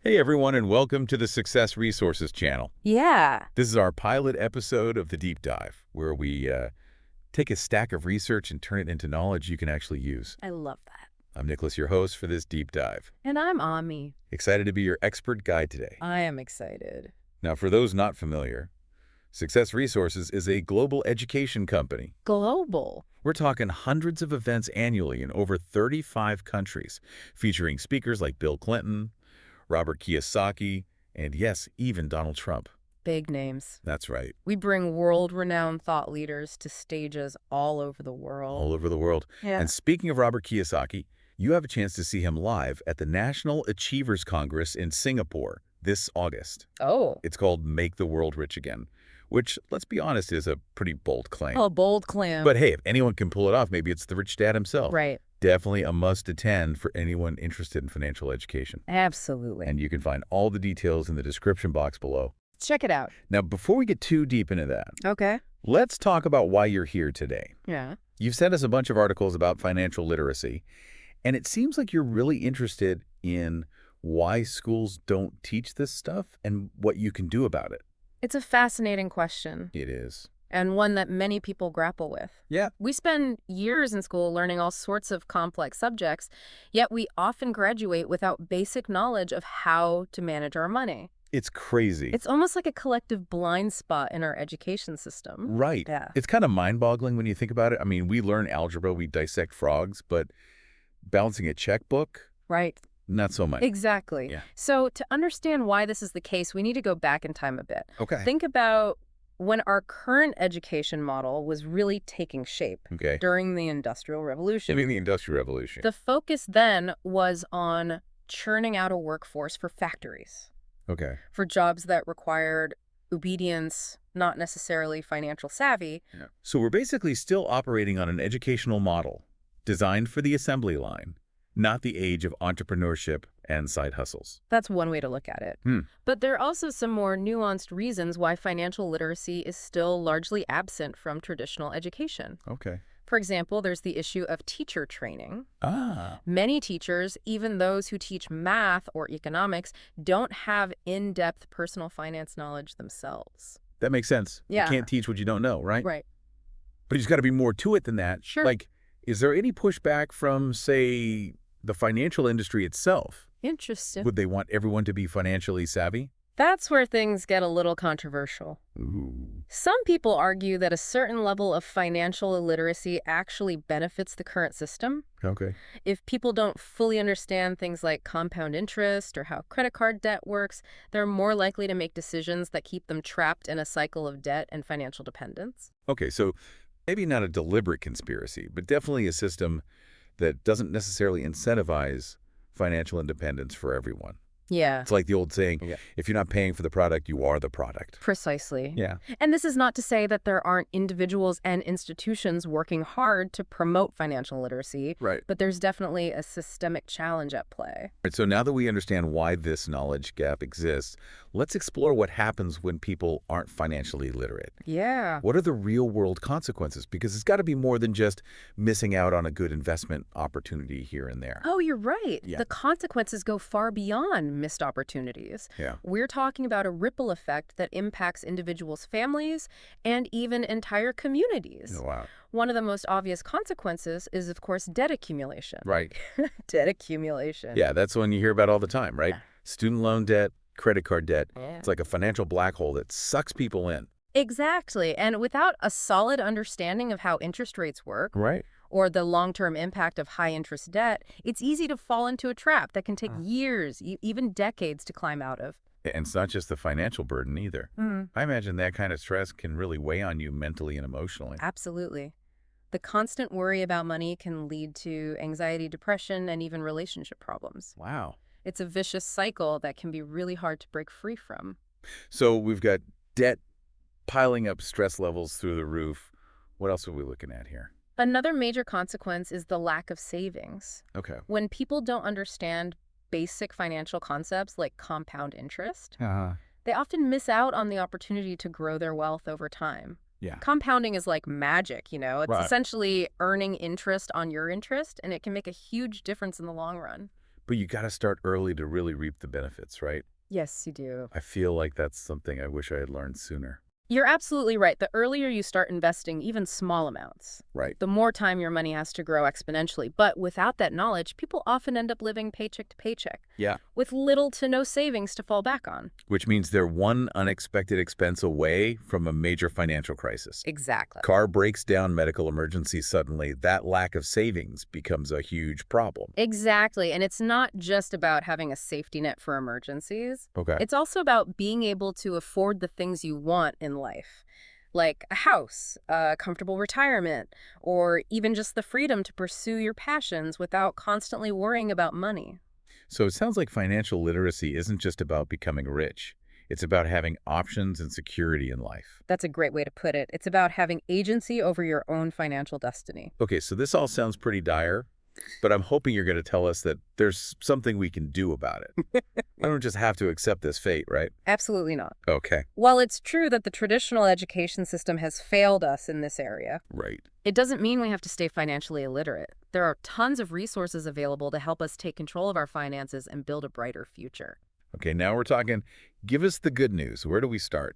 Hey everyone, and welcome to the Success Resources channel. Yeah, This is our pilot episode of the Deep Dive, where we take a stack of research and turn it into knowledge you can actually use. I love that. I'm Nicholas, your host for this deep dive. And I'm Ami. Excited to be your expert guide today. I am excited. Now, for those not familiar, Success Resources is a global education company. Global. We're talking hundreds of events annually in over 35 countries, featuring speakers like Bill Clinton, Robert Kiyosaki, and yes, even Donald Trump. Big names. That's right. We bring world-renowned thought leaders to stages all over the world. All over the world. Yeah. And speaking of Robert Kiyosaki, you have a chance to see him live at the National Achievers Congress in Singapore this August. Oh. It's called Make the World Rich Again, which, let's be honest, is a pretty bold claim. Oh, bold claim. But hey, if anyone can pull it off, maybe it's the rich dad himself. Right. Definitely a must-attend for anyone interested in financial education. Absolutely. And you can find all the details in the description box below. Check it out. Now, before we get too deep into that, Okay. let's talk about why you're here today. Yeah. You've sent us a bunch of articles about financial literacy, and it seems like you're really interested in why schools don't teach this stuff and what you can do about it. It's a fascinating question, It is. and one that many people grapple with. Yeah. We spend years in school learning all sorts of complex subjects, yet we often graduate without basic knowledge of how to manage our money. It's crazy. It's almost like a collective blind spot in our education system. Right. Yeah. It's kind of mind-boggling when you think about it. I mean, we learn algebra, we dissect frogs, but balancing a checkbook, Right. not so much. Exactly. Yeah. So to understand why this is the case, we need to go back in time a bit. Okay. Think about when our current education model was really taking shape Okay. during the Industrial Revolution. Maybe the Industrial Revolution. The focus then was on churning out a workforce for factories, Okay. for jobs that required obedience, not necessarily financial savvy. Yeah. So we're basically still operating on an educational model designed for the assembly line, not the age of entrepreneurship and side hustles. That's one way to look at it. Hmm. But there are also some more nuanced reasons why financial literacy is still largely absent from traditional education. Okay. For example, there's the issue of teacher training. Ah. Many teachers, even those who teach math or economics, don't have in-depth personal finance knowledge themselves. That makes sense. Yeah. You can't teach what you don't know, right? Right. But there's got to be more to it than that. Sure. Like, is there any pushback from, say, the financial industry itself? Interesting. Would they want everyone to be financially savvy? That's where things get a little controversial. Ooh. Some people argue that a certain level of financial illiteracy actually benefits the current system. Okay. If people don't fully understand things like compound interest or how credit card debt works, they're more likely to make decisions that keep them trapped in a cycle of debt and financial dependence. Okay, so maybe not a deliberate conspiracy, but definitely a system that doesn't necessarily incentivize financial independence for everyone. Yeah. It's like the old saying, Yeah. if you're not paying for the product, you are the product. Precisely. Yeah. And this is not to say that there aren't individuals and institutions working hard to promote financial literacy, Right. but there's definitely a systemic challenge at play. Right, so now that we understand why this knowledge gap exists, let's explore what happens when people aren't financially literate. Yeah. What are the real-world consequences? Because it's got to be more than just missing out on a good investment opportunity here and there. Oh, you're right. Yeah. The consequences go far beyond missed opportunities. Yeah. We're talking about a ripple effect that impacts individuals' families and even entire communities. Oh, wow. One of the most obvious consequences is, of course, debt accumulation. Right. Debt accumulation. Yeah, that's one you hear about all the time, right? Yeah. Student loan debt, credit card debt. Yeah. It's like a financial black hole that sucks people in. Exactly. And without a solid understanding of how interest rates work, Right. or the long-term impact of high-interest debt, it's easy to fall into a trap that can take years, even decades to climb out of. And it's not just the financial burden either. I imagine that kind of stress can really weigh on you mentally and emotionally. Absolutely. The constant worry about money can lead to anxiety, depression, and even relationship problems. Wow. It's a vicious cycle that can be really hard to break free from. So we've got debt piling up, stress levels through the roof. What else are we looking at here? Another major consequence is the lack of savings. Okay. When people don't understand basic financial concepts like compound interest, they often miss out on the opportunity to grow their wealth over time. Yeah. Compounding is like magic, you know? It's Right. essentially earning interest on your interest, and it can make a huge difference in the long run. But you got to start early to really reap the benefits, right? Yes, you do. I feel like that's something I wish I had learned sooner. You're absolutely right. The earlier you start investing even small amounts, Right. the more time your money has to grow exponentially. But without that knowledge, people often end up living paycheck to paycheck Yeah. with little to no savings to fall back on. Which means they're one unexpected expense away from a major financial crisis. Exactly. Car breaks down, medical emergency suddenly, that lack of savings becomes a huge problem. Exactly. And it's not just about having a safety net for emergencies. Okay. It's also about being able to afford the things you want in life, like a house, a comfortable retirement, or even just the freedom to pursue your passions without constantly worrying about money. So it sounds like financial literacy isn't just about becoming rich. It's about having options and security in life. That's a great way to put it. It's about having agency over your own financial destiny. Okay, so this all sounds pretty dire, but I'm hoping you're going to tell us that there's something we can do about it. I don't just have to accept this fate, right? Absolutely not. Okay. While it's true that the traditional education system has failed us in this area, Right. it doesn't mean we have to stay financially illiterate. There are tons of resources available to help us take control of our finances and build a brighter future. Okay, now we're talking. Give us the good news. Where do we start?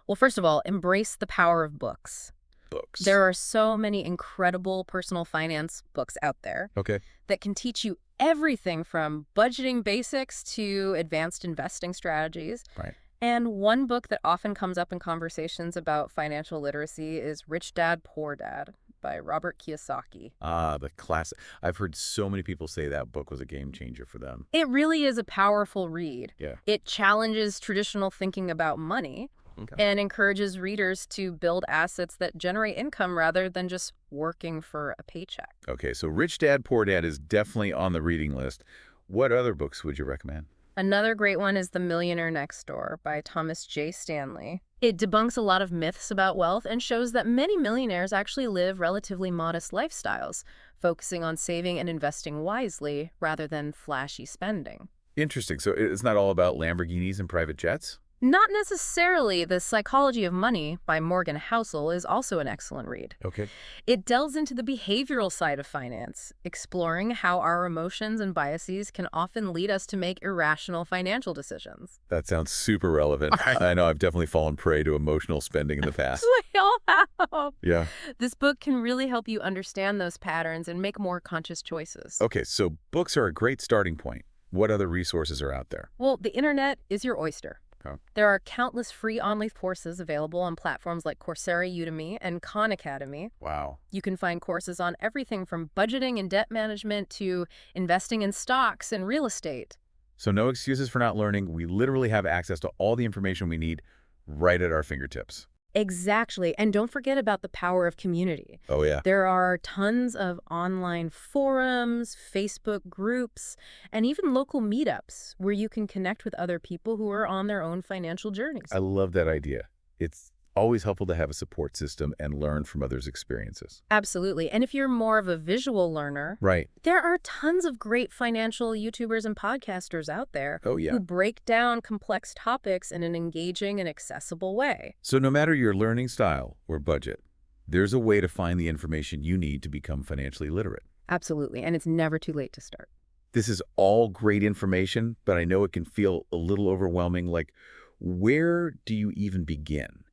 Well, first of all, embrace the power of books. Books. There are so many incredible personal finance books out there Okay. that can teach you everything from budgeting basics to advanced investing strategies. Right. And one book that often comes up in conversations about financial literacy is Rich Dad, Poor Dad by Robert Kiyosaki. Ah, the classic. I've heard so many people say that book was a game changer for them. It really is a powerful read. Yeah. It challenges traditional thinking about money Okay. and encourages readers to build assets that generate income rather than just working for a paycheck. Okay, so Rich Dad, Poor Dad is definitely on the reading list. What other books would you recommend? Another great one is The Millionaire Next Door by Thomas J. Stanley. It debunks a lot of myths about wealth and shows that many millionaires actually live relatively modest lifestyles, focusing on saving and investing wisely rather than flashy spending. Interesting. So it's not all about Lamborghinis and private jets? Not necessarily. The Psychology of Money by Morgan Housel is also an excellent read. Okay. It delves into the behavioral side of finance, exploring how our emotions and biases can often lead us to make irrational financial decisions. That sounds super relevant. I know I've definitely fallen prey to emotional spending in the past. We all have. Yeah. This book can really help you understand those patterns and make more conscious choices. Okay, so books are a great starting point. What other resources are out there? Well, the internet is your oyster. Oh. There are countless free online courses available on platforms like Coursera, Udemy, and Khan Academy. Wow. You can find courses on everything from budgeting and debt management to investing in stocks and real estate. So no excuses for not learning. We literally have access to all the information we need right at our fingertips. Exactly. And don't forget about the power of community. Oh, yeah. There are tons of online forums, Facebook groups, and even local meetups where you can connect with other people who are on their own financial journeys. I love that idea. It's always helpful to have a support system and learn from others' experiences. Absolutely. And if you're more of a visual learner, Right. there are tons of great financial YouTubers and podcasters out there Oh, yeah. who break down complex topics in an engaging and accessible way. So no matter your learning style or budget, there's a way to find the information you need to become financially literate. Absolutely. And it's never too late to start. This is all great information, but I know it can feel a little overwhelming. Like, where do you even begin?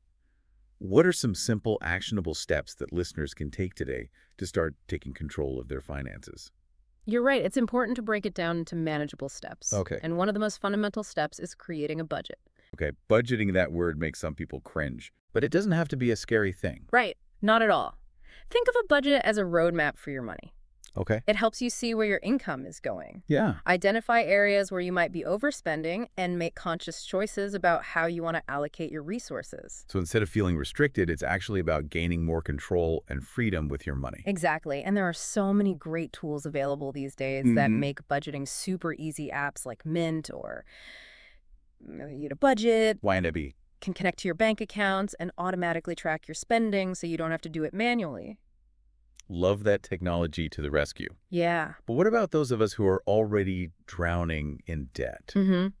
What are some simple, actionable steps that listeners can take today to start taking control of their finances? You're right. It's important to break it down into manageable steps. Okay. And one of the most fundamental steps is creating a budget. Okay, budgeting, that word makes some people cringe, but it doesn't have to be a scary thing. Right. Not at all. Think of a budget as a roadmap for your money. Okay. It helps you see where your income is going. Yeah. Identify areas where you might be overspending and make conscious choices about how you want to allocate your resources. So instead of feeling restricted, it's actually about gaining more control and freedom with your money. Exactly. And there are so many great tools available these days that make budgeting super easy. Apps like Mint or You to Budget YNB. can connect to your bank accounts and automatically track your spending so you don't have to do it manually. Love that technology to the rescue. Yeah. But what about those of us who are already drowning in debt?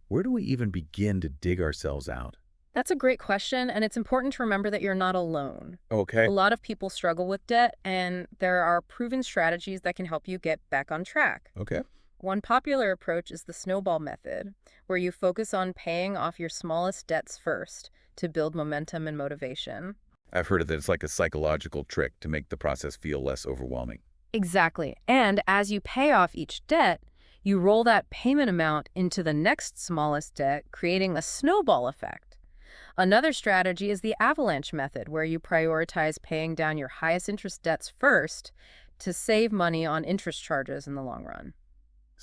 Where do we even begin to dig ourselves out? That's a great question, and it's important to remember that you're not alone. Okay. A lot of people struggle with debt, and there are proven strategies that can help you get back on track. Okay. One popular approach is the snowball method, where you focus on paying off your smallest debts first to build momentum and motivation. I've heard that it's like a psychological trick to make the process feel less overwhelming. Exactly. And as you pay off each debt, you roll that payment amount into the next smallest debt, creating a snowball effect. Another strategy is the avalanche method, where you prioritize paying down your highest interest debts first to save money on interest charges in the long run.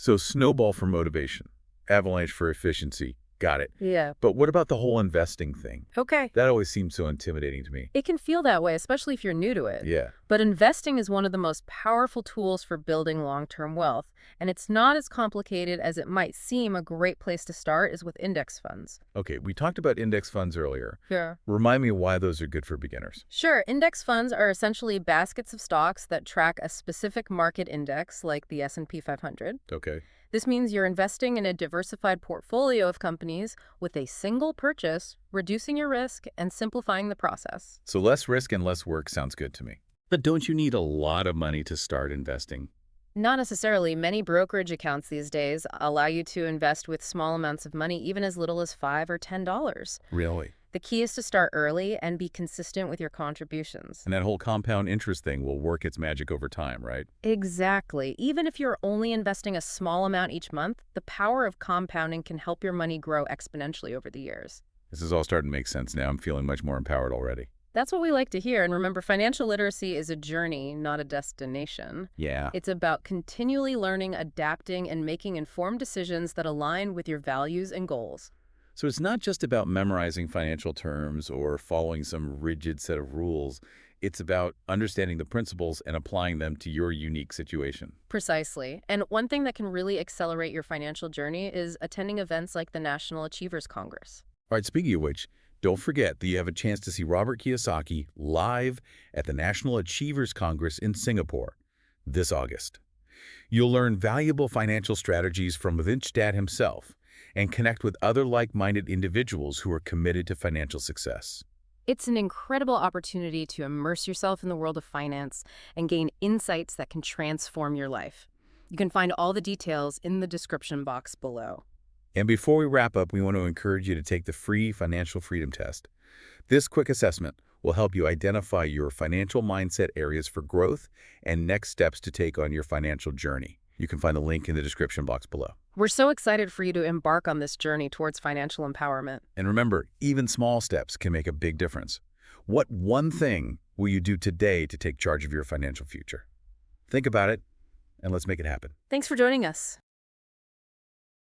So snowball for motivation, avalanche for efficiency. Got it. Yeah. But what about the whole investing thing? Okay. That always seems so intimidating to me. It can feel that way, especially if you're new to it. Yeah. But investing is one of the most powerful tools for building long-term wealth, and it's not as complicated as it might seem. A great place to start is with index funds. Okay, we talked about index funds earlier. Yeah. Remind me why those are good for beginners. Sure, index funds are essentially baskets of stocks that track a specific market index, like the S&P 500. Okay. This means you're investing in a diversified portfolio of companies with a single purchase, reducing your risk and simplifying the process. So less risk and less work sounds good to me. But don't you need a lot of money to start investing? Not necessarily. Many brokerage accounts these days allow you to invest with small amounts of money, even as little as $5 or $10. Really? The key is to start early and be consistent with your contributions. And that whole compound interest thing will work its magic over time, right? Exactly. Even if you're only investing a small amount each month, the power of compounding can help your money grow exponentially over the years. This is all starting to make sense now. I'm feeling much more empowered already. That's what we like to hear. And remember, financial literacy is a journey, not a destination. Yeah. It's about continually learning, adapting, and making informed decisions that align with your values and goals. So it's not just about memorizing financial terms or following some rigid set of rules. It's about understanding the principles and applying them to your unique situation. Precisely. And one thing that can really accelerate your financial journey is attending events like the National Achievers Congress. All right, speaking of which, don't forget that you have a chance to see Robert Kiyosaki live at the National Achievers Congress in Singapore this August. You'll learn valuable financial strategies from Vaynerchuk Dad himself and connect with other like-minded individuals who are committed to financial success. It's an incredible opportunity to immerse yourself in the world of finance and gain insights that can transform your life. You can find all the details in the description box below. And before we wrap up, we want to encourage you to take the free Financial Freedom Test. This quick assessment will help you identify your financial mindset areas for growth and next steps to take on your financial journey. You can find the link in the description box below. We're so excited for you to embark on this journey towards financial empowerment. And remember, even small steps can make a big difference. What one thing will you do today to take charge of your financial future? Think about it, and let's make it happen. Thanks for joining us.